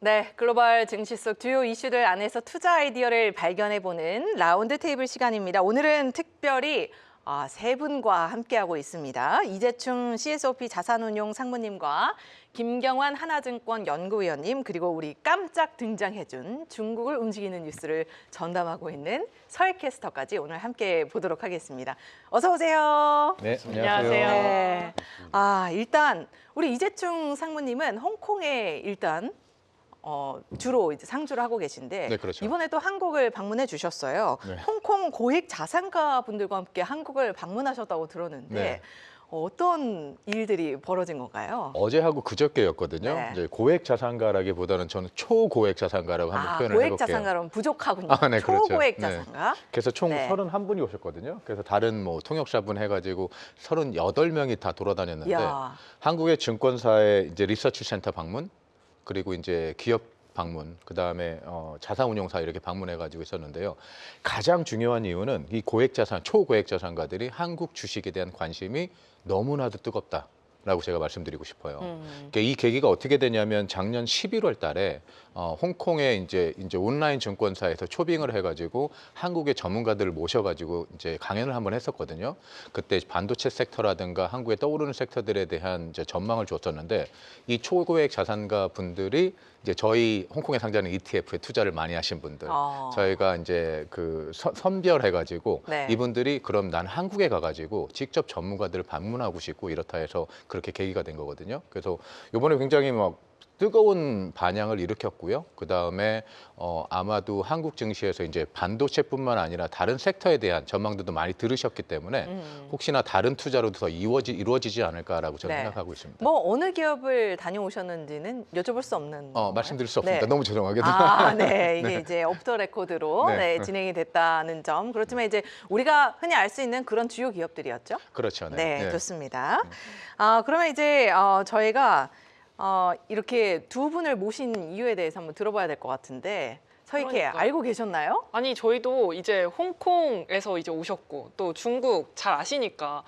네, 글로벌 증시 속 주요 이슈들 안에서 투자 아이디어를 발견해보는 라운드 테이블 시간입니다. 오늘은 특별히 세 분과 함께하고 있습니다. 이재충 CSOP 자산운용 상무님과 김경환 하나증권 연구위원님, 그리고 우리 깜짝 등장해준 중국을 움직이는 뉴스를 전담하고 있는 서해캐스터까지 오늘 함께 보도록 하겠습니다. 어서 오세요. 네, 안녕하세요. 네. 일단 우리 이재충 상무님은 홍콩에 일단 주로 이제 상주를 하고 계신데 네, 그렇죠. 이번에 또 한국을 방문해 주셨어요. 네. 홍콩 고액 자산가 분들과 함께 한국을 방문하셨다고 들었는데 네. 어떤 일들이 벌어진 건가요? 어제하고 그저께였거든요. 네. 이제 고액 자산가라기보다는 저는 초고액 자산가라고 한번 표현을 고액 해볼게요. 자산가로는 부족하군요. 네, 그렇죠. 초고액 네. 자산가. 그래서 총 네. 31분이 오셨거든요. 그래서 다른 뭐 통역사분 해가지고 38명이 다 돌아다녔는데 이야. 한국의 증권사의 이제 리서치 센터 방문, 그리고 이제 기업 방문, 그 다음에 자산운용사 이렇게 방문해가지고 있었는데요. 가장 중요한 이유는 이 고액 자산, 초고액 자산가들이 한국 주식에 대한 관심이 너무나도 뜨겁다라고 제가 말씀드리고 싶어요. 그러니까 이 계기가 어떻게 되냐면 작년 11월 달에 홍콩에 이제 온라인 증권사에서 초빙을 해가지고 한국의 전문가들을 모셔가지고 이제 강연을 한번 했었거든요. 그때 반도체 섹터라든가 한국에 떠오르는 섹터들에 대한 이제 전망을 줬었는데 이 초고액 자산가 분들이 이제 저희 홍콩에 상장하는 ETF에 투자를 많이 하신 분들, 저희가 이제 그 선별해가지고 네. 이분들이 그럼 난 한국에 가가지고 직접 전문가들을 방문하고 싶고 이렇다 해서 그렇게 계기가 된 거거든요. 그래서 이번에 굉장히 막 뜨거운 반향을 일으켰고요. 그 다음에 아마도 한국 증시에서 이제 반도체뿐만 아니라 다른 섹터에 대한 전망들도 많이 들으셨기 때문에 혹시나 다른 투자로도 더 이루어지지 않을까라고 저는 네. 생각하고 있습니다. 뭐 어느 기업을 다녀오셨는지는 여쭤볼 수 없는 건가요? 말씀드릴 수 없습니다. 네. 너무 죄송하게도. 네. 이게 이제 오프 더 레코드로 네. 진행이 됐다는 점. 그렇지만 이제 우리가 흔히 알 수 있는 그런 주요 기업들이었죠. 그렇죠. 네, 좋습니다. 그러면 이제 저희가 이렇게 두 분을 모신 이유에 대해서 한번 들어봐야 될 것 같은데 서희캐 그러니까요. 알고 계셨나요? 아니 저희도 이제 홍콩에서 이제 오셨고 또 중국 잘 아시니까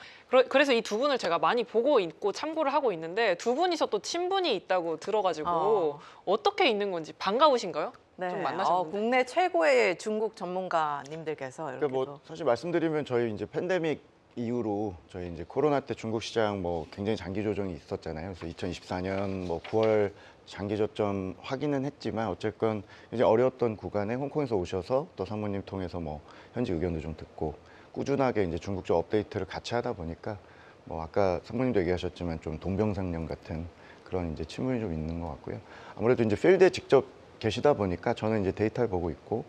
그래서 이 두 분을 제가 많이 보고 있고 참고를 하고 있는데 두 분이서 또 친분이 있다고 들어가지고 어떻게 있는 건지 반가우신가요? 네. 좀 만나셨는데. 국내 최고의 중국 전문가님들께서 이렇게 그러니까 뭐 사실 말씀드리면 저희 이제 팬데믹 이후로 저희 이제 코로나 때 중국 시장 뭐 굉장히 장기 조정이 있었잖아요. 그래서 2024년 뭐 9월 장기 저점 확인은 했지만 어쨌건 이제 어려웠던 구간에 홍콩에서 오셔서 또 상무님 통해서 뭐 현지 의견도 좀 듣고 꾸준하게 이제 중국 쪽 업데이트를 같이 하다 보니까 뭐 아까 상무님도 얘기하셨지만 좀 동병상련 같은 그런 이제 친분이 좀 있는 것 같고요. 아무래도 이제 필드에 직접 계시다 보니까 저는 이제 데이터를 보고 있고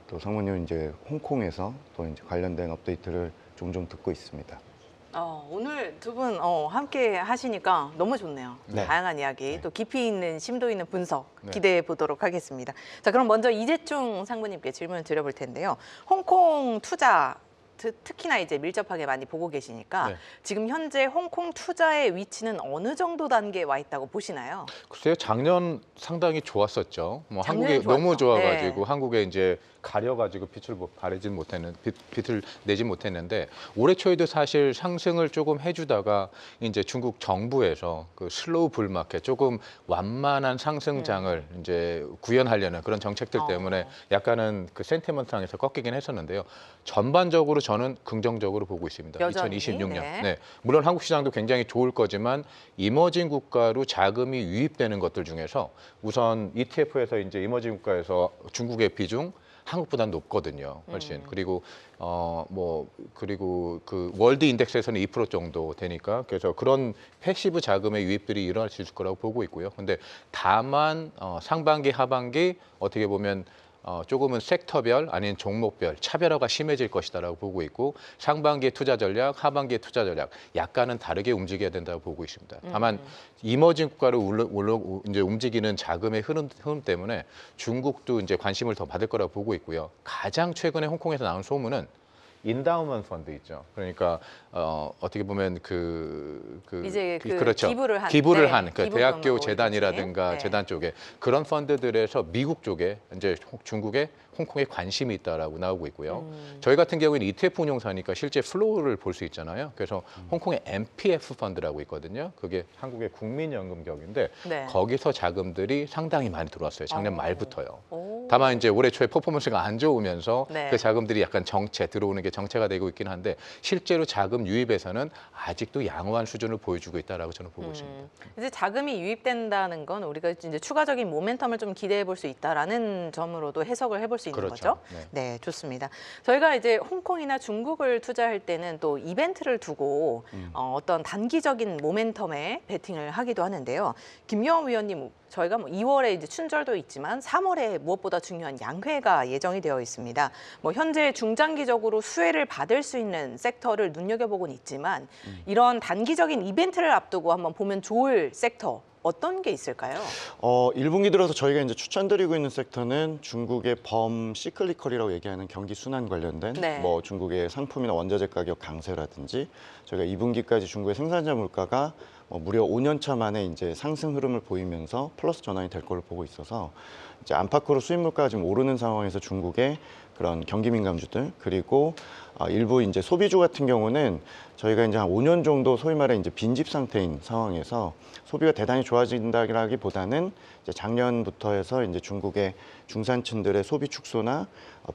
또 상무님은 이제 홍콩에서 또 이제 관련된 업데이트를 종종 듣고 있습니다. 오늘 두 분 함께 하시니까 너무 좋네요. 네. 다양한 이야기, 네. 또 깊이 있는 심도 있는 분석 네. 기대해 보도록 하겠습니다. 자, 그럼 먼저 이재충 상무님께 질문을 드려볼 텐데요. 홍콩 투자 특히나 이제 밀접하게 많이 보고 계시니까 네. 지금 현재 홍콩 투자의 위치는 어느 정도 단계에 와 있다고 보시나요? 글쎄요, 작년 상당히 좋았었죠. 뭐 작년에 한국이 너무 좋았죠. 좋아가지고 네. 한국에 이제 가려가지고 빛을 내지 못했는데 올해 초에도 사실 상승을 조금 해주다가 이제 중국 정부에서 그 슬로우 불마켓 조금 완만한 상승장을 이제 구현하려는 그런 정책들 때문에 약간은 그 센티먼트상에서 꺾이긴 했었는데요. 전반적으로 저는 긍정적으로 보고 있습니다. 여전히, 2026년. 네. 네. 물론 한국 시장도 굉장히 좋을 거지만 이머징 국가로 자금이 유입되는 것들 중에서 우선 ETF에서 이제 이머징 국가에서 중국의 비중 한국보다 높거든요, 훨씬. 그리고 그리고 그 월드 인덱스에서는 2% 정도 되니까 그래서 그런 패시브 자금의 유입들이 일어날 수 있을 거라고 보고 있고요. 근데 다만 상반기, 하반기 어떻게 보면 조금은 섹터별 아니면 종목별 차별화가 심해질 것이다라고 보고 있고 상반기의 투자 전략, 하반기의 투자 전략 약간은 다르게 움직여야 된다고 보고 있습니다. 다만 이머징 국가로 이제 움직이는 자금의 흐름 때문에 중국도 이제 관심을 더 받을 거라고 보고 있고요. 가장 최근에 홍콩에서 나온 소문은 인다우먼트 펀드 있죠. 그러니까 어떻게 보면 이제 그렇죠. 기부를 한 기부를 네, 한 그 기부금으로 대학교 이제. 재단이라든가 네. 재단 쪽에 그런 펀드들에서 미국 쪽에 이제 중국에 홍콩에 관심이 있다라고 나오고 있고요. 저희 같은 경우에는 ETF 운용사니까 실제 플로우를 볼 수 있잖아요. 그래서 홍콩에 MPF 펀드라고 있거든요. 그게 한국의 국민연금격인데 네. 거기서 자금들이 상당히 많이 들어왔어요. 작년 말부터요. 오. 다만 이제 올해 초에 퍼포먼스가 안 좋으면서 네. 그 자금들이 약간 들어오는 게 정체가 되고 있긴 한데 실제로 자금 유입에서는 아직도 양호한 수준을 보여주고 있다라고 저는 보고 있습니다. 이제 자금이 유입된다는 건 우리가 이제 추가적인 모멘텀을 좀 기대해 볼 수 있다라는 점으로도 해석을 해볼 수 있는 그렇죠. 거죠. 네, 좋습니다. 저희가 이제 홍콩이나 중국을 투자할 때는 또 이벤트를 두고 어떤 단기적인 모멘텀에 베팅을 하기도 하는데요. 김경호 위원님, 저희가 뭐 2월에 이제 춘절도 있지만 3월에 무엇보다 중요한 양회가 예정이 되어 있습니다. 뭐 현재 중장기적으로 수혜를 받을 수 있는 섹터를 눈여겨보곤 있지만 이런 단기적인 이벤트를 앞두고 한번 보면 좋을 섹터 어떤 게 있을까요? 1분기 들어서 저희가 이제 추천드리고 있는 섹터는 중국의 범 시클리컬이라고 얘기하는 경기 순환 관련된 네. 뭐 중국의 상품이나 원자재 가격 강세라든지 저희가 2분기까지 중국의 생산자 물가가 무려 5년 차 만에 이제 상승 흐름을 보이면서 플러스 전환이 될 걸로 보고 있어서 이제 안팎으로 수입 물가가 지금 오르는 상황에서 중국의 그런 경기 민감주들 그리고 일부 이제 소비주 같은 경우는 저희가 이제 한 5년 정도 소위 말해 이제 빈집 상태인 상황에서 소비가 대단히 좋아진다기보다는 이제 작년부터 해서 이제 중국의 중산층들의 소비 축소나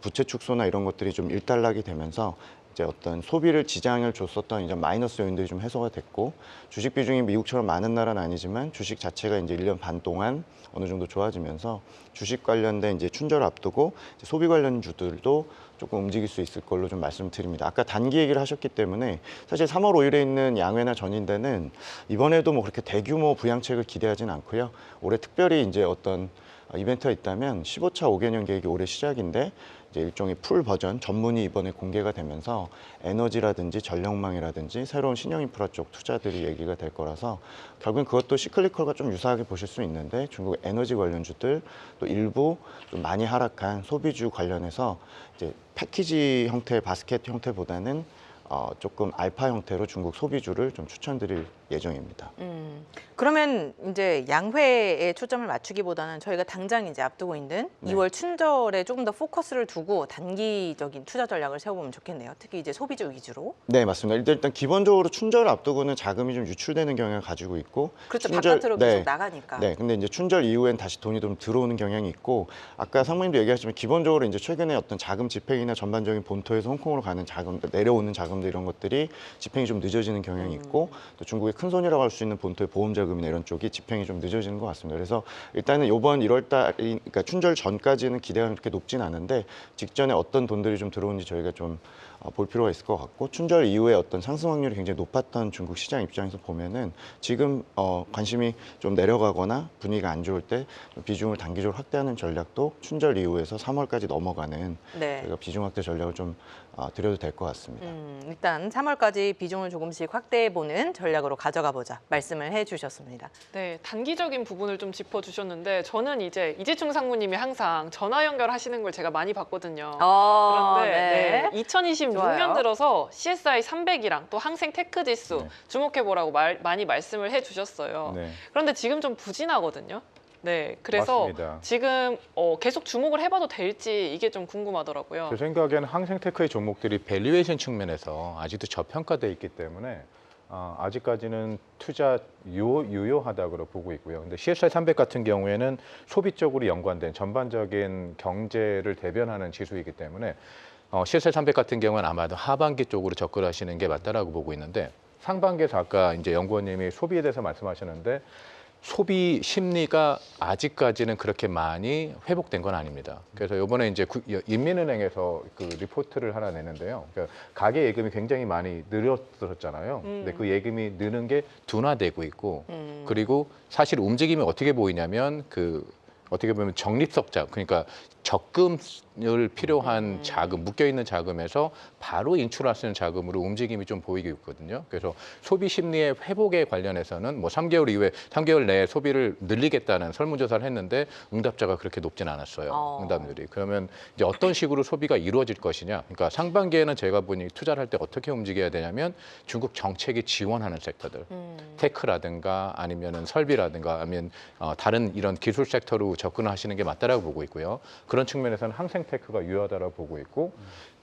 부채 축소나 이런 것들이 좀 일단락이 되면서 이제 어떤 소비를 지장을 줬었던 이제 마이너스 요인들이 좀 해소가 됐고 주식 비중이 미국처럼 많은 나라는 아니지만 주식 자체가 이제 1년 반 동안 어느 정도 좋아지면서 주식 관련된 이제 춘절 앞두고 이제 소비 관련주들도 조금 움직일 수 있을 걸로 좀 말씀드립니다. 아까 단기 얘기를 하셨기 때문에 사실 3월 5일에 있는 양회나 전인대는 이번에도 뭐 그렇게 대규모 부양책을 기대하지는 않고요. 올해 특별히 이제 어떤 이벤트가 있다면 15차 5개년 계획이 올해 시작인데 이제 일종의 풀 버전 전문이 이번에 공개가 되면서 에너지라든지 전력망이라든지 새로운 신형 인프라 쪽 투자들이 얘기가 될 거라서 결국엔 그것도 시클리컬과 좀 유사하게 보실 수 있는데 중국 에너지 관련주들 또 일부 좀 많이 하락한 소비주 관련해서 이제 패키지 형태의 바스켓 형태보다는 조금 알파 형태로 중국 소비주를 좀 추천드릴 예정입니다. 그러면 이제 양회에 초점을 맞추기보다는 저희가 당장 이제 앞두고 있는 네. 2월 춘절에 조금 더 포커스를 두고 단기적인 투자 전략을 세워보면 좋겠네요. 특히 이제 소비주 위주로. 네, 맞습니다. 일단 기본적으로 춘절을 앞두고는 자금이 좀 유출되는 경향을 가지고 있고 그렇죠. 춘절- 바깥으로 계속 네. 나가니까. 네, 근데 이제 춘절 이후엔 다시 돈이 좀 들어오는 경향이 있고 아까 상무님도 얘기하셨지만 기본적으로 이제 최근에 어떤 자금 집행이나 전반적인 본토에서 홍콩으로 가는 자금, 내려오는 자금들 이런 것들이 집행이 좀 늦어지는 경향이 있고 또 중국의 큰 손이라고 할 수 있는 본토의 보험 자금이나 이런 쪽이 집행이 좀 늦어지는 것 같습니다. 그래서 일단은 이번 1월달, 그러니까 춘절 전까지는 기대가 그렇게 높진 않은데 직전에 어떤 돈들이 좀 들어오는지 저희가 좀 볼 필요가 있을 것 같고 춘절 이후에 어떤 상승 확률이 굉장히 높았던 중국 시장 입장에서 보면은 지금 관심이 좀 내려가거나 분위기가 안 좋을 때 비중을 단기적으로 확대하는 전략도 춘절 이후에서 3월까지 넘어가는 네. 저희가 비중 확대 전략을 좀 드려도 될 것 같습니다. 일단 3월까지 비중을 조금씩 확대해보는 전략으로 가져가 보자 말씀을 해주셨습니다. 네, 단기적인 부분을 좀 짚어주셨는데 저는 이제 이재충 상무님이 항상 전화 연결하시는 걸 제가 많이 봤거든요. 그런데 네, 2026년 좋아요. 들어서 CSI 300이랑 또 항생 테크 지수 네. 주목해보라고 많이 말씀을 해주셨어요. 네. 그런데 지금 좀 부진하거든요. 네, 그래서 맞습니다. 지금 계속 주목을 해봐도 될지 이게 좀 궁금하더라고요. 제 생각에는 항생테크의 종목들이 밸류에이션 측면에서 아직도 저평가돼 있기 때문에 아직까지는 투자 유효하다고 보고 있고요. 근데 CSI 300 같은 경우에는 소비 쪽으로 연관된 전반적인 경제를 대변하는 지수이기 때문에 CSI 300 같은 경우는 아마도 하반기 쪽으로 접근하시는 게 맞다라고 보고 있는데 상반기에서 아까 이제 연구원님이 소비에 대해서 말씀하셨는데 소비 심리가 아직까지는 그렇게 많이 회복된 건 아닙니다. 그래서 이번에 이제 인민은행에서 그 리포트를 하나 내는데요. 그러니까 가계 예금이 굉장히 많이 늘었었잖아요. 근데 그 예금이 느는 게 둔화되고 있고 그리고 사실 움직임이 어떻게 보이냐면 어떻게 보면 적립석자 그러니까 적금을 필요한 자금, 묶여있는 자금에서 바로 인출할 수 있는 자금으로 움직임이 좀 보이고 있거든요. 그래서 소비 심리의 회복에 관련해서는 뭐 3개월 이후에 3개월 내에 소비를 늘리겠다는 설문조사를 했는데 응답자가 그렇게 높진 않았어요. 응답률이. 그러면 이제 어떤 식으로 소비가 이루어질 것이냐. 그러니까 상반기에는 제가 보니 투자를 할 때 어떻게 움직여야 되냐면 중국 정책이 지원하는 섹터들, 테크라든가 아니면은 설비라든가 아니면 다른 이런 기술 섹터로 접근하시는 게 맞다라고 보고 있고요. 그런 측면에서는 항생테크가 유효하다라고 보고 있고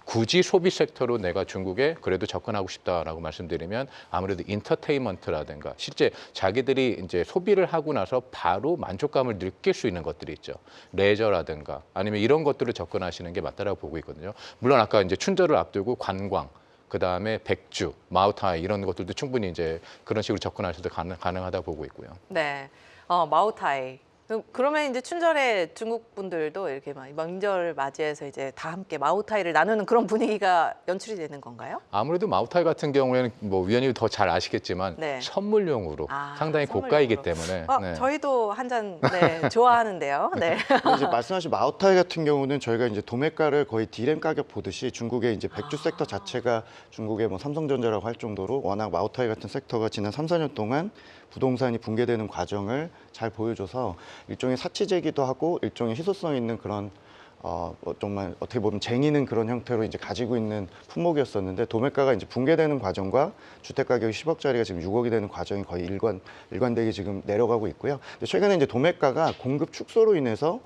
굳이 소비 섹터로 내가 중국에 그래도 접근하고 싶다라고 말씀드리면 아무래도 인터테인먼트라든가 실제 자기들이 이제 소비를 하고 나서 바로 만족감을 느낄 수 있는 것들이 있죠. 레저라든가 아니면 이런 것들을 접근하시는 게 맞다라고 보고 있거든요. 물론 아까 이제 춘절을 앞두고 관광 그 다음에 백주, 마오타이 이런 것들도 충분히 이제 그런 식으로 접근하셔도 가능하다 보고 있고요. 네, 마오타이. 그러면 이제 춘절에 중국 분들도 이렇게 막 명절 맞이해서 이제 다 함께 마오타이를 나누는 그런 분위기가 연출이 되는 건가요? 아무래도 마오타이 같은 경우에는 뭐 위원님이 더 잘 아시겠지만 네. 선물용으로 상당히 고가이기 때문에 네. 저희도 한 잔 네, 좋아하는데요. 네. 근데 이제 말씀하신 마오타이 같은 경우는 저희가 이제 도매가를 거의 디램 가격 보듯이 중국의 이제 백주 섹터 자체가 중국의 뭐 삼성전자라고 할 정도로 워낙 마오타이 같은 섹터가 지난 3, 4년 동안 부동산이 붕괴되는 과정을 잘 보여줘서 일종의 사치제기도 하고 일종의 희소성 있는 그런 정말 어떻게 보면 쟁이는 그런 형태로 이제 가지고 있는 품목이었었는데 도매가가 이제 붕괴되는 과정과 주택 가격이 10억짜리가 지금 6억이 되는 과정이 거의 일관되게 지금 내려가고 있고요. 근데 최근에 이제 도매가가 공급 축소로 인해서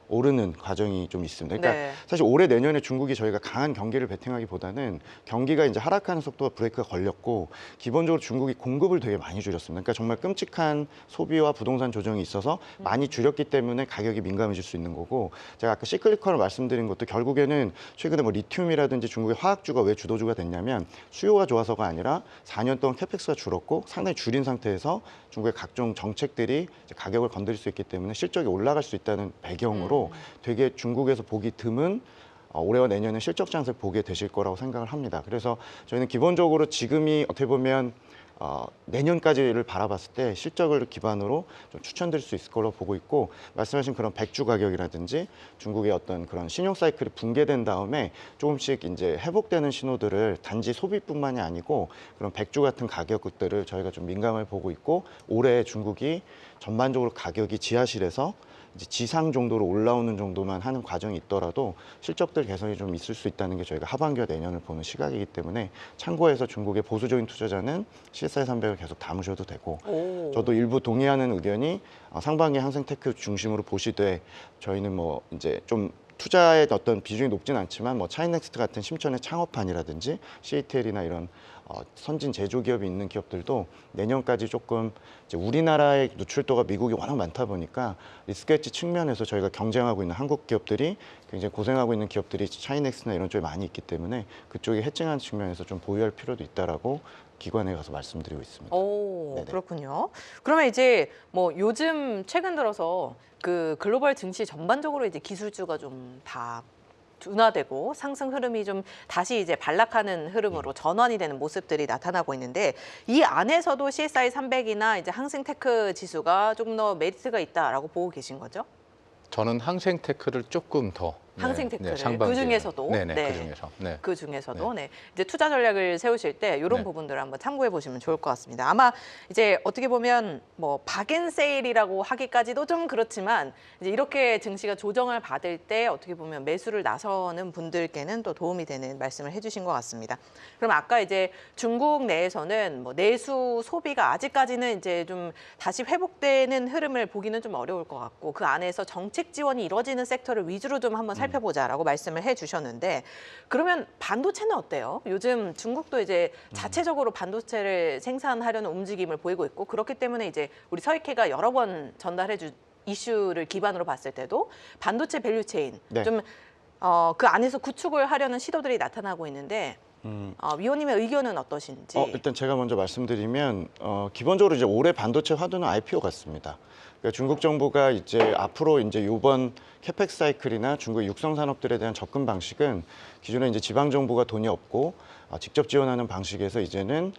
오르는 과정이 좀 있습니다. 그러니까 네. 사실 올해 내년에 중국이 저희가 강한 경기를 베팅하기보다는 경기가 이제 하락하는 속도가 브레이크가 걸렸고 기본적으로 중국이 공급을 되게 많이 줄였습니다. 그러니까 정말 끔찍한 소비와 부동산 조정이 있어서 많이 줄였기 때문에 가격이 민감해질 수 있는 거고 제가 아까 시클리컬을 말씀드린 것도 결국에는 최근에 뭐 리튬이라든지 중국의 화학주가 왜 주도주가 됐냐면 수요가 좋아서가 아니라 4년 동안 캐펙스가 줄었고 상당히 줄인 상태에서 중국의 각종 정책들이 이제 가격을 건드릴 수 있기 때문에 실적이 올라갈 수 있다는 배경으로 되게 중국에서 보기 드문 올해와 내년에 실적 장세를 보게 되실 거라고 생각을 합니다. 그래서 저희는 기본적으로 지금이 어떻게 보면 내년까지를 바라봤을 때 실적을 기반으로 좀 추천드릴 수 있을 걸로 보고 있고 말씀하신 그런 백주 가격이라든지 중국의 어떤 그런 신용 사이클이 붕괴된 다음에 조금씩 이제 회복되는 신호들을 단지 소비뿐만이 아니고 그런 백주 같은 가격들을 저희가 좀 민감하게 보고 있고 올해 중국이 전반적으로 가격이 지하실에서 이제 지상 정도로 올라오는 정도만 하는 과정이 있더라도 실적들 개선이 좀 있을 수 있다는 게 저희가 하반기와 내년을 보는 시각이기 때문에 참고해서 중국의 보수적인 투자자는 CSI 300을 계속 담으셔도 되고 저도 일부 동의하는 의견이 상반기 항생테크 중심으로 보시되 저희는 뭐 이제 좀 투자의 어떤 비중이 높진 않지만 뭐 차이넥스트 같은 심천의 창업판이라든지 CATL이나 이런 선진 제조기업이 있는 기업들도 내년까지 조금 이제 우리나라의 노출도가 미국이 워낙 많다 보니까 리스크 헤지 측면에서 저희가 경쟁하고 있는 한국 기업들이 굉장히 고생하고 있는 기업들이 차이넥스나 이런 쪽에 많이 있기 때문에 그쪽이 해칭하는 측면에서 좀 보유할 필요도 있다라고 기관에 가서 말씀드리고 있습니다. 오, 네네. 그렇군요. 그러면 이제 뭐 요즘 최근 들어서 그 글로벌 증시 전반적으로 이제 기술주가 좀 다 둔화되고 상승 흐름이 좀 다시 이제 반락하는 흐름으로 전환이 되는 모습들이 나타나고 있는데 이 안에서도 CSI 300이나 이제 항생테크 지수가 조금 더 메리트가 있다라고 보고 계신 거죠? 저는 항생테크를 조금 더 항생테크를 상반기에는. 그 중에서도 네네 네. 그 중에서 네. 그 중에서도 네. 이제 투자 전략을 세우실 때 이런 네. 부분들을 한번 참고해 보시면 좋을 것 같습니다. 아마 이제 어떻게 보면 뭐 박앤세일이라고 하기까지도 좀 그렇지만 이제 이렇게 증시가 조정을 받을 때 어떻게 보면 매수를 나서는 분들께는 또 도움이 되는 말씀을 해주신 것 같습니다. 그럼 아까 이제 중국 내에서는 뭐 내수 소비가 아직까지는 이제 좀 다시 회복되는 흐름을 보기는 좀 어려울 것 같고 그 안에서 정책 지원이 이루어지는 섹터를 위주로 좀 한번 살펴보자라고 말씀을 해주셨는데 그러면 반도체는 어때요? 요즘 중국도 이제 자체적으로 반도체를 생산하려는 움직임을 보이고 있고 그렇기 때문에 이제 우리 서익회가 여러 번 전달해준 이슈를 기반으로 봤을 때도 반도체 밸류체인 네. 좀 그 안에서 구축을 하려는 시도들이 나타나고 있는데 위원님의 의견은 어떠신지? 일단 제가 먼저 말씀드리면 기본적으로 이제 올해 반도체 화두는 IPO 같습니다. 그러니까 중국 정부가 이제 앞으로 이제 이번 캐펙스 사이클이나 중국의 육성 산업들에 대한 접근 방식은 기존에 이제 지방 정부가 돈이 없고 직접 지원하는 방식에서 이제는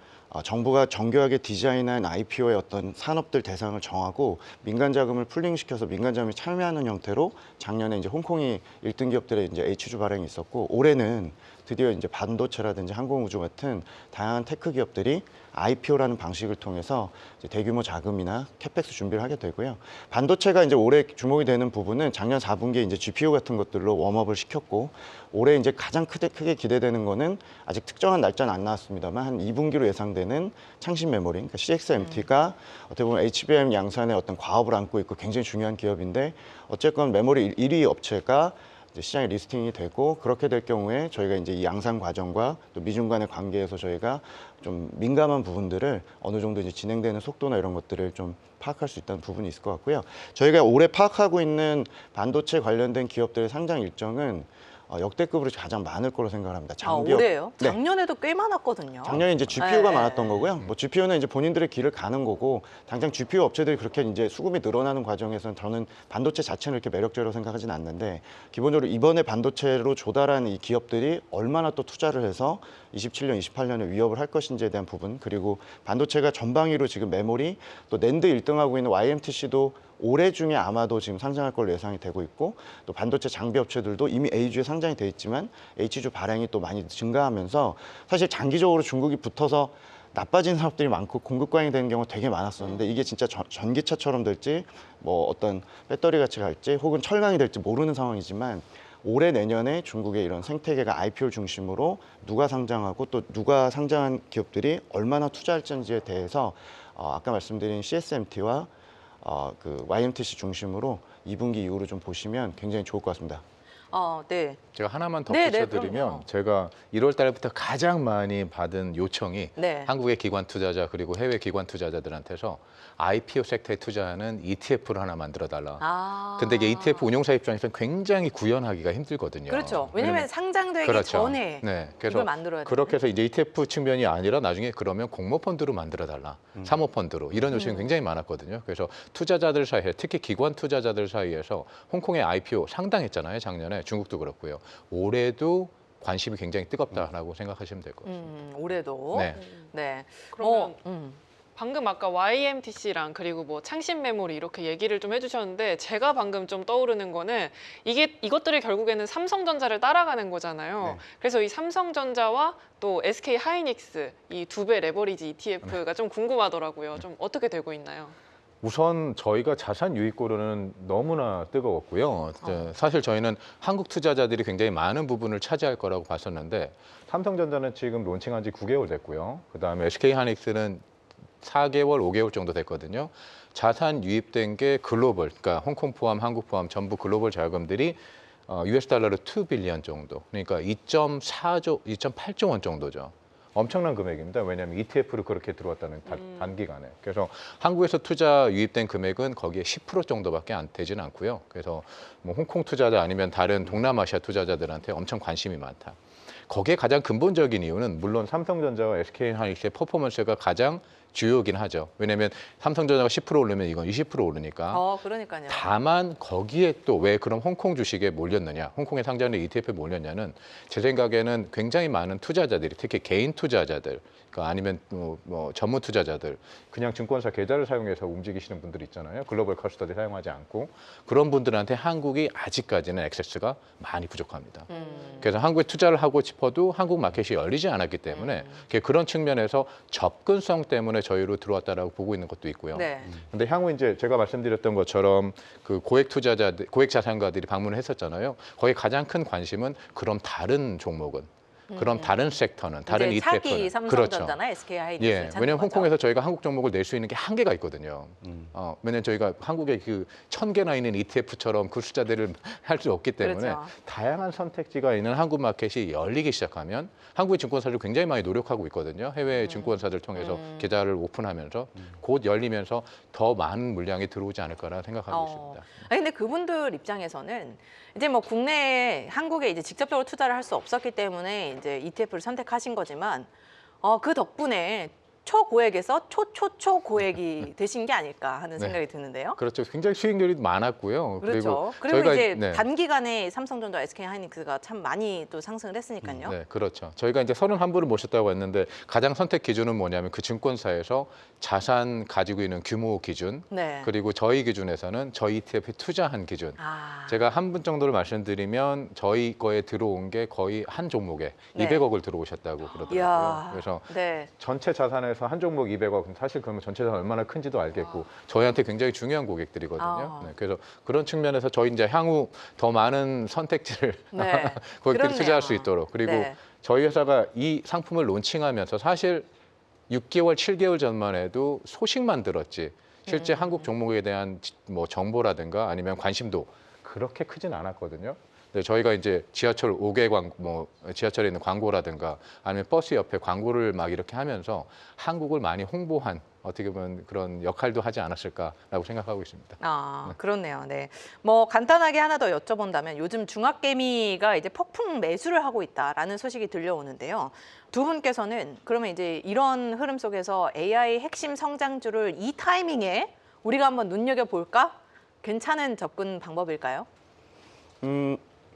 정부가 정교하게 디자인한 IPO의 어떤 산업들 대상을 정하고 민간 자금을 풀링시켜서 민간 자금이 참여하는 형태로 작년에 이제 홍콩이 1등 기업들의 이제 H주 발행이 있었고, 올해는 드디어 이제 반도체라든지 항공우주 같은 다양한 테크 기업들이 IPO라는 방식을 통해서 이제 대규모 자금이나 캐펙스 준비를 하게 되고요. 반도체가 이제 올해 주목이 되는 부분은 작년 4분기에 이제 GPU 같은 것들로 웜업을 시켰고, 올해 이제 가장 크게 기대되는 거는 아직 특정한 날짜는 안 나왔습니다만 한 2분기로 예상되는 창신 메모리, 그러니까 CXMT가 어떻게 보면 HBM 양산의 어떤 과업을 안고 있고 굉장히 중요한 기업인데, 어쨌건 메모리 1위 업체가 이제 시장에 리스팅이 되고, 그렇게 될 경우에 저희가 이제 이 양산 과정과 또 미중 간의 관계에서 저희가 좀 민감한 부분들을 어느 정도 이제 진행되는 속도나 이런 것들을 좀 파악할 수 있다는 부분이 있을 것 같고요. 저희가 올해 파악하고 있는 반도체 관련된 기업들의 상장 일정은 역대급으로 가장 많을 거로 생각을 합니다. 올해요? 네. 작년에도 꽤 많았거든요. 작년에 이제 GPU가 네. 많았던 거고요. 뭐 GPU는 이제 본인들의 길을 가는 거고, 당장 GPU 업체들이 그렇게 이제 수급이 늘어나는 과정에서는 저는 반도체 자체는 이렇게 매력적이라고 생각하진 않는데, 기본적으로 이번에 반도체로 조달한 이 기업들이 얼마나 또 투자를 해서 27년, 28년에 위협을 할 것인지에 대한 부분, 그리고 반도체가 전방위로 지금 메모리 또 낸드 1등하고 있는 YMTC도 올해 중에 아마도 지금 상장할 걸로 예상이 되고 있고, 또 반도체 장비 업체들도 이미 A주에 상장이 돼 있지만 H주 발행이 또 많이 증가하면서, 사실 장기적으로 중국이 붙어서 나빠진 산업들이 많고 공급 과잉이 되는 경우가 되게 많았었는데, 이게 진짜 전기차처럼 될지 뭐 어떤 배터리 같이 갈지 혹은 철강이 될지 모르는 상황이지만, 올해 내년에 중국의 이런 생태계가 IPO를 중심으로 누가 상장하고 또 누가 상장한 기업들이 얼마나 투자할지에 대해서 아까 말씀드린 CSMT와 그 YMTC 중심으로 2분기 이후로 좀 보시면 굉장히 좋을 것 같습니다. 네. 제가 하나만 네, 네, 덧붙여드리면, 그럼요. 제가 1월 달부터 가장 많이 받은 요청이 네. 한국의 기관 투자자 그리고 해외 기관 투자자들한테서 IPO 섹터에 투자하는 ETF를 하나 만들어달라. 근데 이게 ETF 운용사 입장에서는 굉장히 구현하기가 힘들거든요. 그렇죠. 왜냐면 상장되기 그렇죠. 전에 네, 그래서 이걸 만들어야 돼요. 그렇게 해서 이제 ETF 측면이 아니라 나중에 그러면 공모펀드로 만들어달라, 사모펀드로, 이런 요청이 굉장히 많았거든요. 그래서 투자자들 사이에, 특히 기관 투자자들 사이에서 홍콩의 IPO 상당했잖아요, 작년에. 중국도 그렇고요. 올해도 관심이 굉장히 뜨겁다라고 생각하시면 될 것 같습니다. 올해도. 네. 네. 그러면 뭐, 방금 아까 YMTC랑 그리고 뭐 창신 메모리 이렇게 얘기를 좀 해주셨는데, 제가 방금 좀 떠오르는 거는 이것들이 결국에는 삼성전자를 따라가는 거잖아요. 네. 그래서 이 삼성전자와 또 SK 하이닉스 이 두 배 레버리지 ETF가 좀 궁금하더라고요. 좀 어떻게 되고 있나요? 우선 저희가 자산 유입고로는 너무나 뜨거웠고요. 사실 저희는 한국 투자자들이 굉장히 많은 부분을 차지할 거라고 봤었는데, 삼성전자는 지금 론칭한 지 9개월 됐고요. 그다음에 SK하이닉스는 4개월, 5개월 정도 됐거든요. 자산 유입된 게 글로벌, 그러니까 홍콩 포함, 한국 포함 전부 글로벌 자금들이 US 달러로 2 빌리언 정도, 그러니까 2.4조, 2.8조 원 정도죠. 엄청난 금액입니다. 왜냐하면 ETF로 그렇게 들어왔다는 단기간에. 그래서 한국에서 투자 유입된 금액은 거기에 10% 정도밖에 안 되지는 않고요. 그래서 뭐 홍콩 투자자 아니면 다른 동남아시아 투자자들한테 엄청 관심이 많다. 거기에 가장 근본적인 이유는 물론 삼성전자와 SK하이닉스의 퍼포먼스가 가장 주요긴 하죠. 왜냐하면 삼성전자가 10% 오르면 이건 20% 오르니까. 그러니까요. 다만 거기에 또 왜 그럼 홍콩 주식에 몰렸느냐, 홍콩에 상장된 ETF에 몰렸냐는, 제 생각에는 굉장히 많은 투자자들이, 특히 개인 투자자들, 그러니까 아니면 뭐 전문 투자자들, 그냥 증권사 계좌를 사용해서 움직이시는 분들 있잖아요. 글로벌 커스터디 사용하지 않고, 그런 분들한테 한국이 아직까지는 액세스가 많이 부족합니다. 그래서 한국에 투자를 하고 싶어도 한국 마켓이 열리지 않았기 때문에 그런 측면에서 접근성 때문에 저희로 들어왔다라고 보고 있는 것도 있고요. 네. 근데 향후 이제 제가 말씀드렸던 것처럼 그 고액 투자자들, 고액 자산가들이 방문을 했었잖아요. 거기 가장 큰 관심은 그럼 다른 종목은, 그럼 다른 섹터는, 다른 이제 차기 ETF는. 삼성전자나 SK 하이닉스. 예, 왜냐하면 홍콩에서 저희가 한국 종목을 낼 수 있는 게 한계가 있거든요. 왜냐하면 저희가 한국에 그 1000개나 있는 ETF처럼 그 숫자들을 할 수 없기 때문에, 그렇죠. 다양한 선택지가 있는 한국 마켓이 열리기 시작하면, 한국의 증권사들 굉장히 많이 노력하고 있거든요. 해외 증권사들 통해서 계좌를 오픈하면서 곧 열리면서 더 많은 물량이 들어오지 않을까라 생각하고 있습니다. 아니, 근데 그분들 입장에서는 이제 뭐 국내에, 한국에 이제 직접적으로 투자를 할 수 없었기 때문에 이제 ETF를 선택하신 거지만, 그 덕분에 초고액에서 초초초고액이 되신 게 아닐까 하는 네. 생각이 드는데요. 그렇죠. 굉장히 수익률이 많았고요. 그렇죠. 그리고 저희가 이제 네. 단기간에 삼성전자, SK하이닉스가 참 많이 또 상승을 했으니까요. 네, 그렇죠. 저희가 이제 31분을 모셨다고 했는데 가장 선택 기준은 뭐냐면 그 증권사에서 자산 가지고 있는 규모 기준, 네. 그리고 저희 기준에서는 저희 ETF에 투자한 기준. 아, 제가 한 분 정도를 말씀드리면 저희 거에 들어온 게 거의 한 종목에 네. 200억을 들어오셨다고 그러더라고요. 이야. 그래서 네. 전체 자산에서 한 종목 200억, 사실 그러면 전체 자산 얼마나 큰지도 알겠고 저희한테 굉장히 중요한 고객들이거든요. 아. 네, 그래서 그런 측면에서 저희 이제 향후 더 많은 선택지를 네. 고객들이 그렇네요. 투자할 수 있도록, 그리고 네. 저희 회사가 이 상품을 론칭하면서 사실 6개월, 7개월 전만 해도 소식만 들었지 실제 한국 종목에 대한 뭐 정보라든가 아니면 관심도 그렇게 크진 않았거든요. 근데 저희가 이제 지하철 5개 지하철에 있는 광고라든가 아니면 버스 옆에 광고를 막 이렇게 하면서 한국을 많이 홍보한 어떻게 보면 그런 역할도 하지 않았을까라고 생각하고 있습니다. 아, 그렇네요. 네. 뭐 간단하게 하나 더 여쭤본다면 요즘 중학개미가 이제 폭풍 매수를 하고 있다라는 소식이 들려오는데요. 두 분께서는 그러면 이제 이런 흐름 속에서 AI 핵심 성장주를 이 타이밍에 우리가 한번 눈여겨볼까? 괜찮은 접근 방법일까요?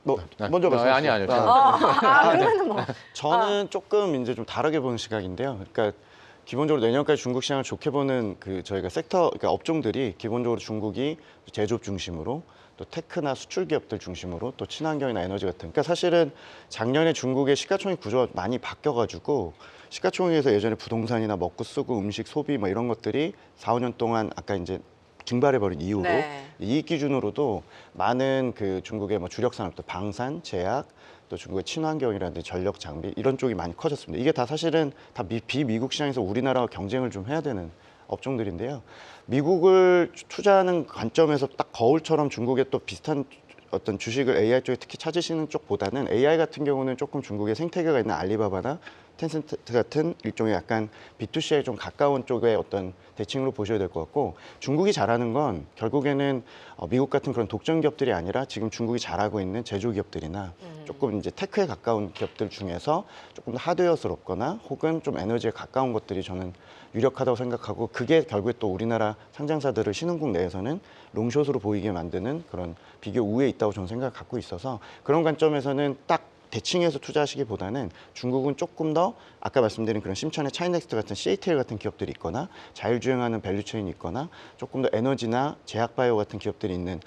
뭐 먼저 말씀하세요. 아니요. 그러면은 뭐. 저는 조금 이제 좀 다르게 보는 시각인데요. 그러니까 기본적으로 내년까지 중국 시장을 좋게 보는 그 저희가 섹터, 그러니까 업종들이 기본적으로 중국이 제조업 중심으로 또 테크나 수출 기업들 중심으로 또 친환경이나 에너지 같은. 그러니까 사실은 작년에 중국의 시가총액 구조가 많이 바뀌어가지고 시가총액에서 예전에 부동산이나 먹고 쓰고 음식 소비 뭐 이런 것들이 4, 5년 동안 아까 이제 증발해버린 이후로 네. 이익 기준으로도 많은 그 중국의 뭐 주력 산업들 방산, 제약, 또 중국의 친환경이라든지 전력 장비 이런 쪽이 많이 커졌습니다. 이게 다 사실은 다 비미국 시장에서 우리나라와 경쟁을 좀 해야 되는 업종들인데요. 미국을 투자하는 관점에서 딱 거울처럼 중국의 또 비슷한 어떤 주식을 AI 쪽에 특히 찾으시는 쪽보다는 AI 같은 경우는 조금 중국의 생태계가 있는 알리바바나 텐센트 같은 일종의 약간 B2C에 좀 가까운 쪽의 어떤 대칭으로 보셔야 될 것 같고, 중국이 잘하는 건 결국에는 미국 같은 그런 독점 기업들이 아니라 지금 중국이 잘하고 있는 제조 기업들이나 조금 이제 테크에 가까운 기업들 중에서 조금 더 하드웨어스럽거나 혹은 좀 에너지에 가까운 것들이 저는 유력하다고 생각하고, 그게 결국에 또 우리나라 상장사들을 신흥국 내에서는 롱숏으로 보이게 만드는 그런 비교 우위에 있다고 저는 생각을 갖고 있어서, 그런 관점에서는 딱 대칭해서 투자하시기보다는 중국은 조금 더 아까 말씀드린 그런 심천의 차이넥스트 같은 CATL 같은 기업들이 있거나 자율주행하는 밸류체인이 있거나 조금 더 에너지나 제약바이오 같은 기업들이 있는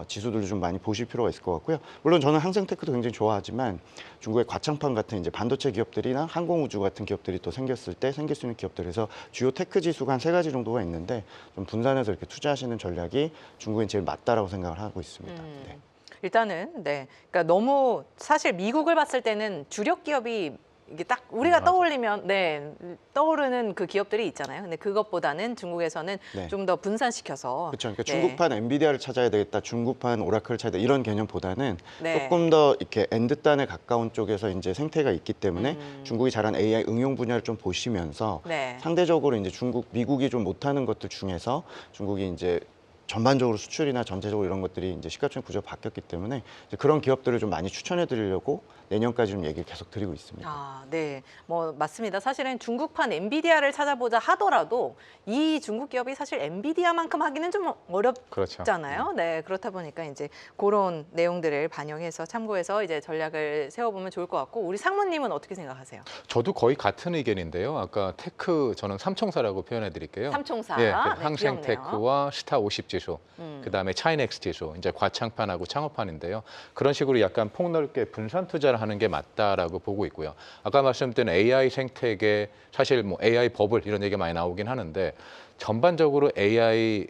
지수들도 좀 많이 보실 필요가 있을 것 같고요. 물론 저는 항생테크도 굉장히 좋아하지만 중국의 과창판 같은 이제 반도체 기업들이나 항공우주 같은 기업들이 또 생겼을 때 생길 수 있는 기업들에서 주요 테크 지수가 한 3가지 정도가 있는데 좀 분산해서 이렇게 투자하시는 전략이 중국엔 제일 맞다라고 생각을 하고 있습니다. 네. 일단은 네, 그러니까 너무 사실 미국을 봤을 때는 주력 기업이 이게 딱 우리가 떠올리면 네 떠오르는 그 기업들이 있잖아요. 근데 그것보다는 중국에서는 네. 좀 더 분산시켜서 그렇죠. 그러니까 네. 중국판 엔비디아를 찾아야 되겠다, 중국판 오라클을 찾아야 되겠다 이런 개념보다는 네. 조금 더 이렇게 엔드단에 가까운 쪽에서 이제 생태가 있기 때문에 중국이 잘한 AI 응용 분야를 좀 보시면서 네. 상대적으로 이제 미국이 좀 못하는 것들 중에서 중국이 이제 전반적으로 수출이나 전체적으로 이런 것들이 이제 시가총액 구조가 바뀌었기 때문에 이제 그런 기업들을 좀 많이 추천해 드리려고 내년까지 좀 얘기를 계속 드리고 있습니다. 아, 네. 뭐 맞습니다. 사실은 중국판 엔비디아를 찾아보자 하더라도 이 중국 기업이 사실 엔비디아만큼 하기는 좀 어렵잖아요. 그렇죠. 네. 그렇다 보니까 이제 그런 내용들을 반영해서 참고해서 이제 전략을 세워보면 좋을 것 같고, 우리 상무님은 어떻게 생각하세요? 저도 거의 같은 의견인데요. 아까 테크 저는 삼총사라고 표현해 드릴게요. 삼총사. 예, 네, 항생테크와 스타 50 지수, 그다음에 차이넥스 지수, 이제 과창판하고 창업판인데요. 그런 식으로 약간 폭넓게 분산 투자를 하는 게 맞다라고 보고 있고요. 아까 말씀드린 AI 생태계, 사실 뭐 AI 버블 이런 얘기가 많이 나오긴 하는데 전반적으로 AI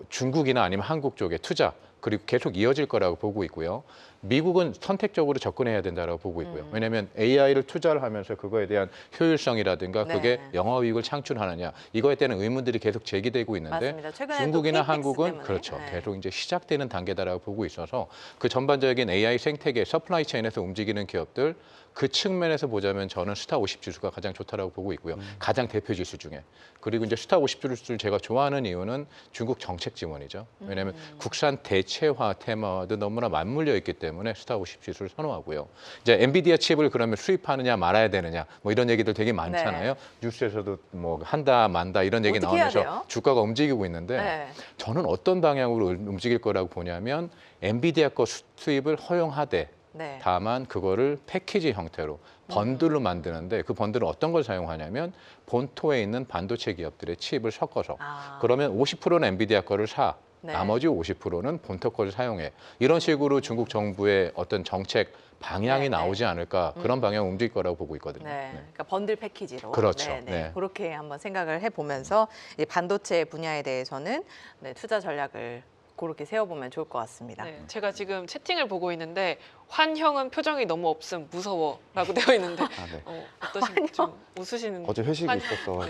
중국이나 아니면 한국 쪽에 투자 그리고 계속 이어질 거라고 보고 있고요. 미국은 선택적으로 접근해야 된다고 보고 있고요. 왜냐하면 AI를 투자를 하면서 그거에 대한 효율성이라든가 그게 네. 영업이익을 창출하느냐 이거에 대한 의문들이 계속 제기되고 있는데 맞습니다. 최근에 중국이나 또 KTX 한국은 때문에. 그렇죠. 네. 계속 이제 시작되는 단계다라고 보고 있어서 그 전반적인 AI 생태계 서플라이 체인에서 움직이는 기업들 그 측면에서 보자면 저는 스타 50 지수가 가장 좋다라고 보고 있고요. 가장 대표 지수 중에. 그리고 이제 스타 50 지수를 제가 좋아하는 이유는 중국 정책 지원이죠. 왜냐하면 국산 반도체화 테마와도 너무나 맞물려 있기 때문에 스타50 지수를 선호하고요. 이제 엔비디아 칩을 그러면 수입하느냐 말아야 되느냐 뭐 이런 얘기들 되게 많잖아요. 뉴스에서도 뭐 한다 만다 이런 얘기 어떻게 해야 돼요? 나오면서 주가가 움직이고 있는데 네. 저는 어떤 방향으로 움직일 거라고 보냐면 엔비디아 거 수입을 허용하되 네. 다만 그거를 패키지 형태로 번들로 만드는데 그 번들은 어떤 걸 사용하냐면 본토에 있는 반도체 기업들의 칩을 섞어서 아. 그러면 50%는 엔비디아 거를 사 네. 나머지 50%는 본토 거를 사용해 이런 식으로 중국 정부의 어떤 정책 방향이 네, 네. 나오지 않을까 그런 방향 움직일 거라고 보고 있거든요. 네, 네. 그러니까 번들 패키지로. 그렇죠. 네, 네. 네. 그렇게 한번 생각을 해보면서 이제 반도체 분야에 대해서는 네, 투자 전략을 그렇게 세워보면 좋을 것 같습니다. 네, 제가 지금 채팅을 보고 있는데 환형은 표정이 너무 없음 무서워라고 되어 있는데 아, 네. 어떠신지 좀 웃으시는. 어제 회식이 환- 있었어.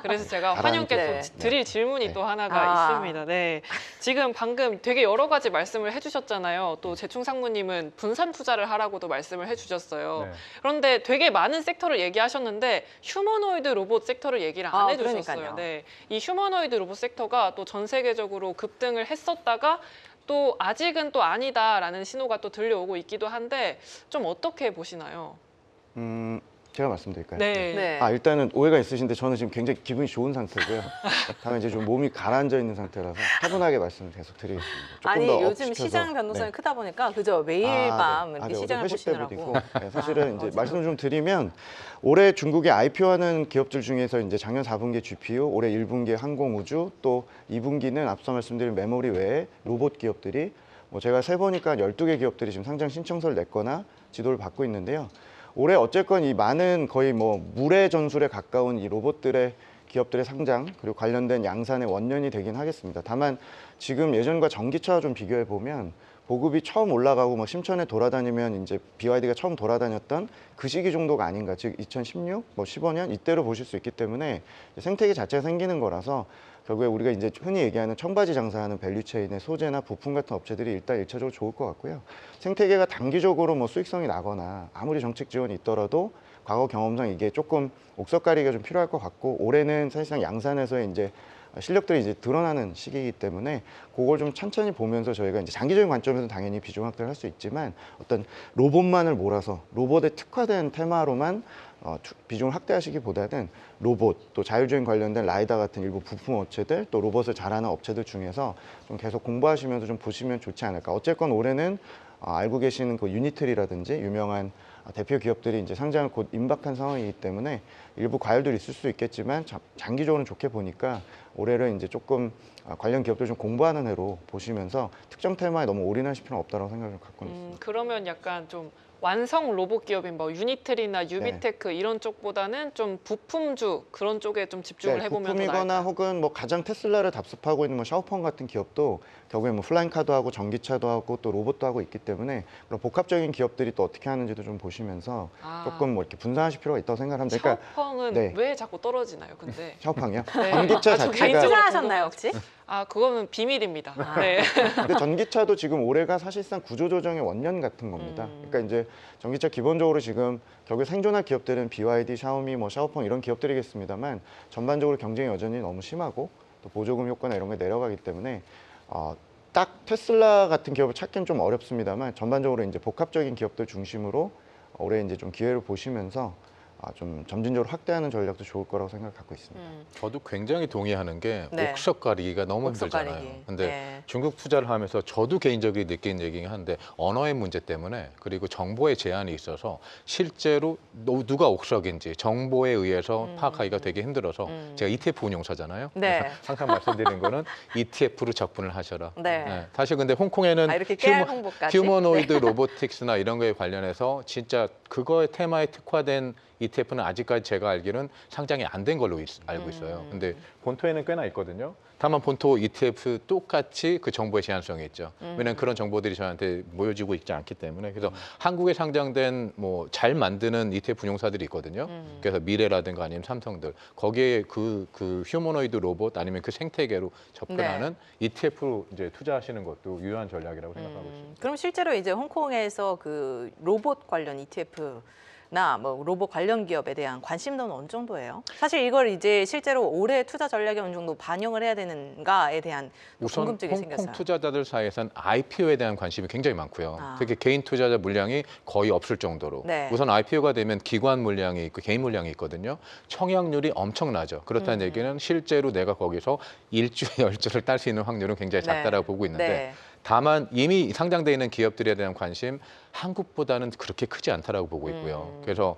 그래서 제가 가라앉게. 환영께 네. 또 드릴 질문이 네. 또 하나가 아. 있습니다. 네, 지금 방금 되게 여러 가지 말씀을 해주셨잖아요. 또 재충 상무님은 분산 투자를 하라고도 말씀을 해주셨어요. 네. 그런데 되게 많은 섹터를 얘기하셨는데 휴머노이드 로봇 섹터를 얘기를 안 아, 해주셨어요. 그러니까요. 네, 이 휴머노이드 로봇 섹터가 또 전 세계적으로 급등을 했었다가 또 아직은 또 아니다라는 신호가 또 들려오고 있기도 한데 좀 어떻게 보시나요? 제가 말씀드릴까요? 네. 아, 일단은 오해가 있으신데 저는 지금 굉장히 기분이 좋은 상태고요. 다만 이제 좀 몸이 가라앉아 있는 상태라서 차분하게 말씀을 계속 드리겠습니다. 조금 아니 더 요즘 업시켜서. 시장 변동성이 네. 크다 보니까 그죠 매일 밤 이렇게 어제 시장을 회식 때도 보시느라고. 있고. 네, 사실은 이제 어제 말씀을 좀 드리면 올해 중국이 IPO하는 기업들 중에서 이제 작년 4분기 GPU, 올해 1분기 항공우주, 또 2분기는 앞서 말씀드린 메모리 외에 로봇 기업들이 뭐 제가 세보니까 12개 기업들이 지금 상장 신청서를 냈거나 지도를 받고 있는데요. 올해 어쨌건 이 많은 거의 뭐 물의 전술에 가까운 이 로봇들의 기업들의 상장 그리고 관련된 양산의 원년이 되긴 하겠습니다. 다만 지금 예전과 전기차와 좀 비교해 보면 보급이 처음 올라가고 뭐 심천에 돌아다니면 이제 BYD가 처음 돌아다녔던 그 시기 정도가 아닌가, 즉 2016, 뭐 15년 이때로 보실 수 있기 때문에 생태계 자체가 생기는 거라서 결국에 우리가 이제 흔히 얘기하는 청바지 장사하는 밸류체인의 소재나 부품 같은 업체들이 일단 1차적으로 좋을 것 같고요. 생태계가 단기적으로 뭐 수익성이 나거나 아무리 정책 지원이 있더라도 과거 경험상 이게 조금 옥석가리가 좀 필요할 것 같고 올해는 사실상 양산에서의 이제 실력들이 이제 드러나는 시기이기 때문에 그걸 좀 천천히 보면서 저희가 이제 장기적인 관점에서는 당연히 비중 확대를 할 수 있지만 어떤 로봇만을 몰아서 로봇에 특화된 테마로만 비중을 확대하시기보다는 로봇 또 자율주행 관련된 라이다 같은 일부 부품 업체들 또 로봇을 잘하는 업체들 중에서 좀 계속 공부하시면서 좀 보시면 좋지 않을까. 어쨌건 올해는 알고 계시는 그 유니트리라든지 유명한 대표 기업들이 이제 상장을 곧 임박한 상황이기 때문에 일부 과열들이 있을 수 있겠지만 장기적으로는 좋게 보니까 올해를 이제 조금 관련 기업들 좀 공부하는 해로 보시면서 특정 테마에 너무 올인하실 필요는 없다고 생각을 갖고 있습니다. 그러면 약간 좀 완성 로봇 기업인 뭐 유니트리나 유비테크 이런 쪽보다는 좀 부품주 그런 쪽에 좀 집중을 해보면 더 부품이거나 나을까요? 혹은 뭐 가장 테슬라를 답습하고 있는 뭐 샤오펑 같은 기업도 결국에 뭐 플라잉카도 하고 전기차도 하고 또 로봇도 하고 있기 때문에 그런 복합적인 기업들이 또 어떻게 하는지도 좀 보시면서 조금 뭐 이렇게 분산하실 필요가 있다고 생각합니다. 그러니까 샤오펑은 네. 왜 자꾸 떨어지나요? 근데 샤오펑이요? 네. 전기차 아, 저 자체가 개인적으로 투자하셨나요 혹시? 그거는 비밀입니다. 네. 근데 전기차도 지금 올해가 사실상 구조조정의 원년 같은 겁니다. 그러니까 이제 전기차 기본적으로 지금 결국에 생존할 기업들은 BYD, 샤오미, 뭐 샤오펑 이런 기업들이겠습니다만 전반적으로 경쟁이 여전히 너무 심하고 또 보조금 효과나 이런 게 내려가기 때문에 딱 테슬라 같은 기업을 찾기는 좀 어렵습니다만 전반적으로 이제 복합적인 기업들 중심으로 올해 이제 좀 기회를 보시면서 좀 점진적으로 확대하는 전략도 좋을 거라고 생각을 갖고 있습니다. 저도 굉장히 동의하는 게 네. 옥석 가리기가 너무 옥석 힘들잖아요. 가리기. 근데 네. 중국 투자를 하면서 저도 개인적으로 느낀 얘기긴 한데 언어의 문제 때문에 그리고 정보의 제한이 있어서 실제로 누가 옥석인지 정보에 의해서 파악하기가 되게 힘들어서 제가 ETF 운용사잖아요. 네. 그래서 항상 말씀드리는 거는 ETF로 접근을 하셔라. 네. 사실 근데 홍콩에는 이렇게 깨알 홍보까지. 휴머노이드 로보틱스나 이런 거에 관련해서 진짜 그거의 테마에 특화된 ETF는 아직까지 제가 알기로는 상장이 안 된 걸로 알고 있어요. 근데 본토에는 꽤나 있거든요. 다만 본토 ETF 똑같이 그 정보의 제한성이 있죠. 왜냐하면 그런 정보들이 저한테 모여지고 있지 않기 때문에. 그래서 한국에 상장된 뭐 잘 만드는 ETF 운용사들이 있거든요. 그래서 미래라든가 아니면 삼성들. 거기에 그 휴머노이드 로봇 아니면 그 생태계로 접근하는 ETF로 이제 투자하시는 것도 유효한 전략이라고 생각하고 있습니다. 그럼 실제로 이제 홍콩에서 그 로봇 관련 ETF 뭐 로봇 관련 기업에 대한 관심도는 어느 정도예요? 사실 이걸 이제 실제로 올해 투자 전략에 어느 정도 반영을 해야 되는가에 대한 우선 궁금증이 홍콩 생겼어요. 투자자들 사이에선 IPO에 대한 관심이 굉장히 많고요. 아. 특히 개인 투자자 물량이 거의 없을 정도로. 네. 우선 IPO가 되면 기관 물량이 있고 개인 물량이 있거든요. 청약률이 엄청나죠. 그렇다는 얘기는 실제로 내가 거기서 1주, 10주를 딸 수 있는 확률은 굉장히 작다라고 네. 보고 있는데 네. 다만 이미 상장돼 있는 기업들에 대한 관심 한국보다는 그렇게 크지 않다라고 보고 있고요. 그래서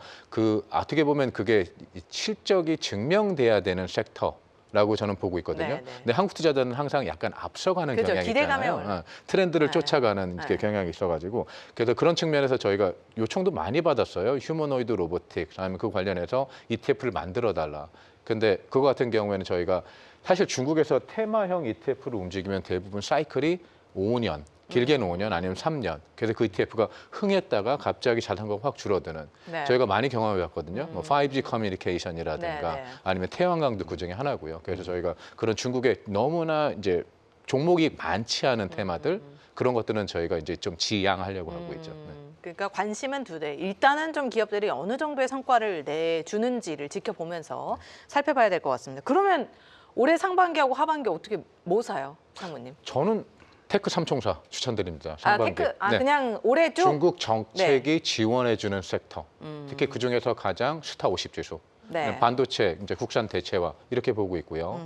어떻게 보면 그게 실적이 증명돼야 되는 섹터라고 저는 보고 있거든요. 네, 네. 근데 한국 투자자는 항상 약간 앞서가는 그죠. 경향이 기대감에 있잖아요. 올라. 트렌드를 네. 쫓아가는 네. 이렇게 경향이 있어가지고 그래서 그런 측면에서 저희가 요청도 많이 받았어요. 휴머노이드 로보틱, 아니면 그 관련해서 ETF를 만들어 달라. 근데 그거 같은 경우에는 저희가 사실 중국에서 테마형 ETF를 움직이면 대부분 사이클이 5년, 길게는 5년 아니면 3년. 그래서 그 ETF가 흥했다가 갑자기 자산가가 확 줄어드는. 네. 저희가 많이 경험해 봤거든요. 뭐 5G 커뮤니케이션이라든가 네, 네. 아니면 태양광도 그 중에 하나고요. 그래서 저희가 그런 중국에 너무나 이제 종목이 많지 않은 테마들 그런 것들은 저희가 이제 좀 지양하려고 하고 있죠. 네. 그러니까 관심은 두 대. 일단은 좀 기업들이 어느 정도의 성과를 내주는지를 지켜보면서 살펴봐야 될 것 같습니다. 그러면 올해 상반기하고 하반기 어떻게 뭐 사요, 상무님? 저는 테크 삼총사 추천드립니다. 상반기. 테크, 네. 그냥 올해 쭉? 중국 정책이 지원해주는 섹터. 특히 그 중에서 가장 스타 50 지수. 네. 반도체, 이제 국산 대체화 이렇게 보고 있고요.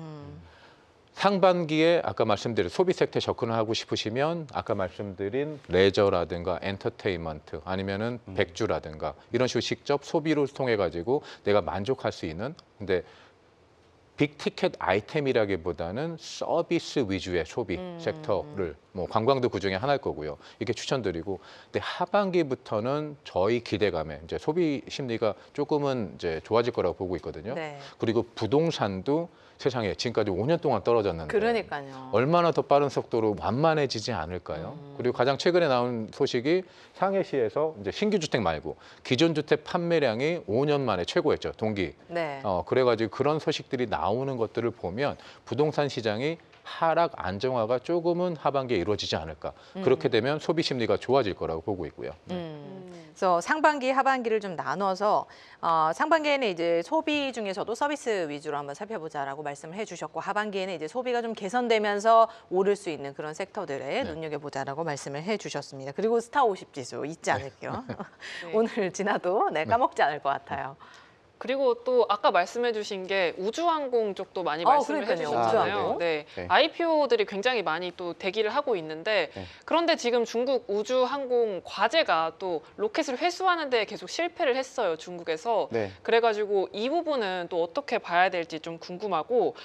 상반기에 아까 말씀드린 소비 섹터에 접근을 하고 싶으시면 아까 말씀드린 레저라든가 엔터테인먼트 아니면은 백주라든가 이런 식으로 직접 소비를 통해 가지고 내가 만족할 수 있는 근데 빅티켓 아이템이라기보다는 서비스 위주의 소비 섹터를 뭐 관광도 그 중에 하나일 거고요. 이렇게 추천드리고 근데 하반기부터는 저희 기대감에 이제 소비 심리가 조금은 이제 좋아질 거라고 보고 있거든요. 네. 그리고 부동산도 세상에 지금까지 5년 동안 떨어졌는데 그러니까요. 얼마나 더 빠른 속도로 완만해지지 않을까요? 그리고 가장 최근에 나온 소식이 상해시에서 이제 신규 주택 말고 기존 주택 판매량이 5년 만에 최고였죠, 동기. 네. 그래가지고 그런 소식들이 나오는 것들을 보면 부동산 시장이 하락 안정화가 조금은 하반기에 이루어지지 않을까. 그렇게 되면 소비 심리가 좋아질 거라고 보고 있고요. 그래서 상반기, 하반기를 좀 나눠서 상반기에는 이제 소비 중에서도 서비스 위주로 한번 살펴보자라고 말씀을 해주셨고 하반기에는 이제 소비가 좀 개선되면서 오를 수 있는 그런 섹터들에 눈여겨보자라고 말씀을 해주셨습니다. 그리고 스타 50 지수 잊지 않을게요. 네. 오늘 지나도 까먹지 않을 것 같아요. 그리고 또 아까 말씀해주신 게 우주항공 쪽도 많이 말씀을 그러니까요. 해주셨잖아요. 우주항공. 네. 네. IPO들이 굉장히 많이 또 대기를 하고 있는데 네. 그런데 지금 중국 우주항공 과제가 또 로켓을 회수하는 데 계속 실패를 했어요. 중국에서. 네. 그래가지고 이 부분은 또 어떻게 봐야 될지 좀 궁금하고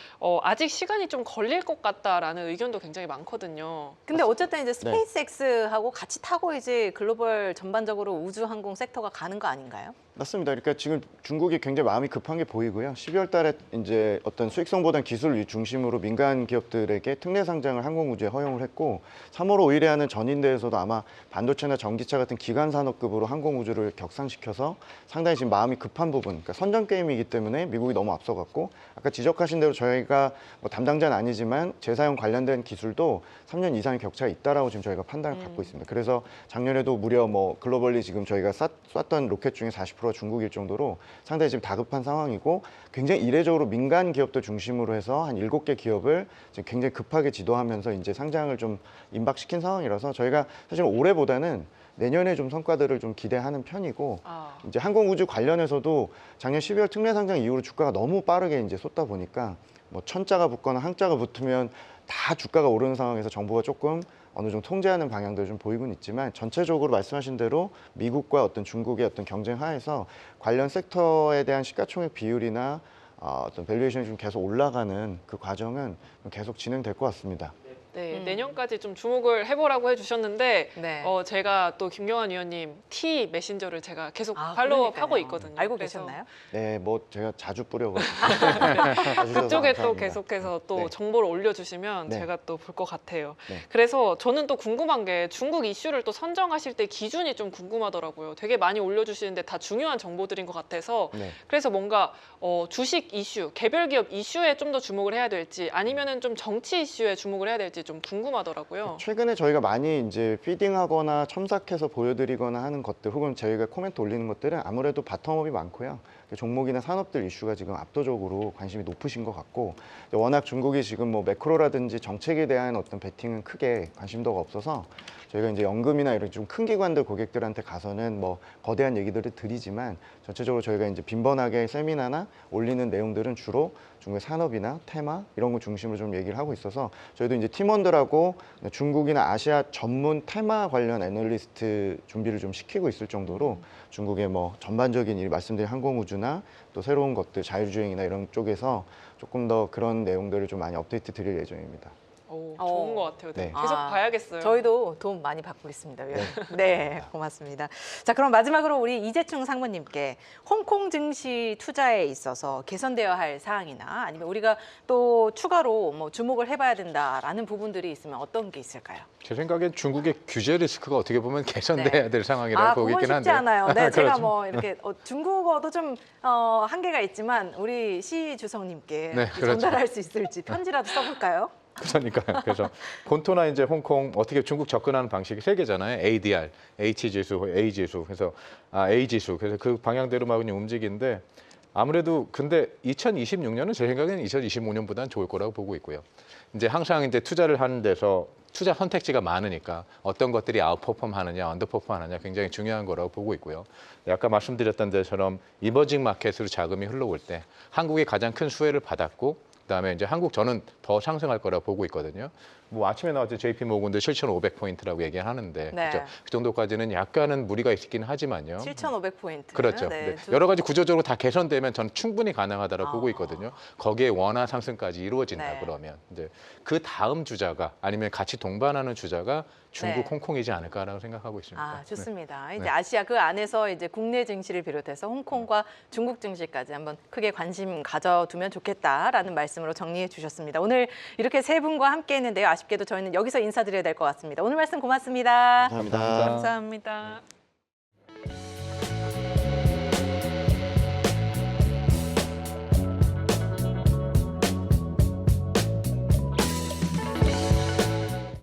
아직 시간이 좀 걸릴 것 같다라는 의견도 굉장히 많거든요. 근데 어쨌든 이제 스페이스X하고 같이 타고 이제 글로벌 전반적으로 우주항공 섹터가 가는 거 아닌가요? 맞습니다. 그러니까 지금 중국이 굉장히 마음이 급한 게 보이고요. 12월 달에 이제 어떤 수익성보다는 기술 중심으로 민간 기업들에게 특례 상장을 항공우주에 허용을 했고 3월 5일에 하는 전인대에서도 아마 반도체나 전기차 같은 기간 산업급으로 항공우주를 격상시켜서 상당히 지금 마음이 급한 부분, 그러니까 선전 게임이기 때문에 미국이 너무 앞서갔고 아까 지적하신 대로 저희가 뭐 담당자는 아니지만 재사용 관련된 기술도 3년 이상의 격차가 있다라고 지금 저희가 판단을 갖고 있습니다. 그래서 작년에도 무려 뭐 글로벌리 지금 저희가 쐈던 로켓 중에 40%가 중국일 정도로 상당히 지금 다급한 상황이고 굉장히 이례적으로 민간 기업들 중심으로 해서 한 7개 기업을 지금 굉장히 급하게 지도하면서 이제 상장을 좀 임박시킨 상황이라서 저희가 사실 올해보다는 내년에 좀 성과들을 좀 기대하는 편이고 이제 항공우주 관련해서도 작년 12월 특례 상장 이후로 주가가 너무 빠르게 이제 쏟다 보니까 뭐 천자가 붙거나 항자가 붙으면 다 주가가 오르는 상황에서 정부가 조금 어느 정도 통제하는 방향들을 좀 보이고는 있지만 전체적으로 말씀하신 대로 미국과 어떤 중국의 어떤 경쟁 하에서 관련 섹터에 대한 시가총액 비율이나 어떤 밸류에이션이 좀 계속 올라가는 그 과정은 계속 진행될 것 같습니다. 네, 내년까지 좀 주목을 해보라고 해주셨는데 네. 제가 또 김경환 위원님 T 메신저를 제가 계속 팔로우하고 그러니까요. 있거든요. 알고 그래서 계셨나요? 네, 뭐 제가 자주 뿌려가지고 그쪽에 또 감사합니다. 계속해서 또 네. 정보를 올려주시면 네. 제가 또 볼 것 같아요. 네. 그래서 저는 또 궁금한 게 중국 이슈를 또 선정하실 때 기준이 좀 궁금하더라고요. 되게 많이 올려주시는데 다 중요한 정보들인 것 같아서 네. 그래서 뭔가 주식 이슈, 개별 기업 이슈에 좀 더 주목을 해야 될지 아니면은 좀 정치 이슈에 주목을 해야 될지 좀 궁금하더라고요. 최근에 저희가 많이 이제 피딩하거나 첨삭해서 보여드리거나 하는 것들 혹은 저희가 코멘트 올리는 것들은 아무래도 바텀업이 많고요. 종목이나 산업들 이슈가 지금 압도적으로 관심이 높으신 것 같고 워낙 중국이 지금 뭐 매크로라든지 정책에 대한 어떤 베팅은 크게 관심도가 없어서 저희가 이제 연금이나 이런 좀 큰 기관들 고객들한테 가서는 뭐 거대한 얘기들을 드리지만 전체적으로 저희가 이제 빈번하게 세미나나 올리는 내용들은 주로 중국의 산업이나 테마 이런 거 중심으로 좀 얘기를 하고 있어서 저희도 이제 팀원들하고 중국이나 아시아 전문 테마 관련 애널리스트 준비를 좀 시키고 있을 정도로 중국의 뭐 전반적인 일 말씀드린 항공우주나 또 새로운 것들 자율주행이나 이런 쪽에서 조금 더 그런 내용들을 좀 많이 업데이트 드릴 예정입니다. 오, 어. 좋은 것 같아요. 네. 네. 계속 봐야겠어요. 저희도 도움 많이 받고 있습니다. 네, 고맙습니다. 자, 그럼 마지막으로 우리 이재충 상무님께 홍콩 증시 투자에 있어서 개선되어야 할 사항이나 아니면 우리가 또 추가로 뭐 주목을 해봐야 된다라는 부분들이 있으면 어떤 게 있을까요? 제 생각엔 중국의 규제 리스크가 어떻게 보면 개선돼야 네. 될 상황이라고 그건 보이긴 쉽지 한데. 않아요. 네, 제가 그렇죠. 뭐 이렇게 중국어도 좀 한계가 있지만 우리 시 주성님께 네, 그렇죠. 전달할 수 있을지 편지라도 써볼까요? 그러니까요. 그래서 본토나 이제 홍콩 어떻게 중국 접근하는 방식이 세 개잖아요. ADR, H 지수, A 지수. 그래서 A 지수. 그래서 그 방향대로 막 그냥 움직이는데 아무래도 근데 2026년은 제 생각에는 2025년보다는 좋을 거라고 보고 있고요. 이제 항상 이제 투자를 하는 데서 투자 선택지가 많으니까 어떤 것들이 아웃퍼폼 하느냐, 언더퍼폼 하느냐 굉장히 중요한 거라고 보고 있고요. 아까 말씀드렸던 데처럼 이머징 마켓으로 자금이 흘러올 때 한국이 가장 큰 수혜를 받았고 그다음에 이제 한국 저는 더 상승할 거라고 보고 있거든요. 뭐 아침에 나왔을 JP 모건도 7,500포인트라고 얘기하는데 네. 그렇죠? 그 정도까지는 약간은 무리가 있긴 하지만요. 7,500포인트. 그렇죠. 네, 네. 여러 가지 구조적으로 다 개선되면 저는 충분히 가능하다고 보고 아. 있거든요. 거기에 원화 상승까지 이루어진다 네. 그러면 이제 그 다음 주자가 아니면 같이 동반하는 주자가 중국, 네. 홍콩이지 않을까라고 생각하고 있습니다. 아, 좋습니다. 이제 네. 아시아 그 안에서 이제 국내 증시를 비롯해서 홍콩과 중국 증시까지 한번 크게 관심 가져두면 좋겠다라는 말씀으로 정리해 주셨습니다. 오늘 이렇게 세 분과 함께 했는데요. 아쉽게도 저희는 여기서 인사드려야 될 것 같습니다. 오늘 말씀 고맙습니다. 감사합니다. 감사합니다. 감사합니다.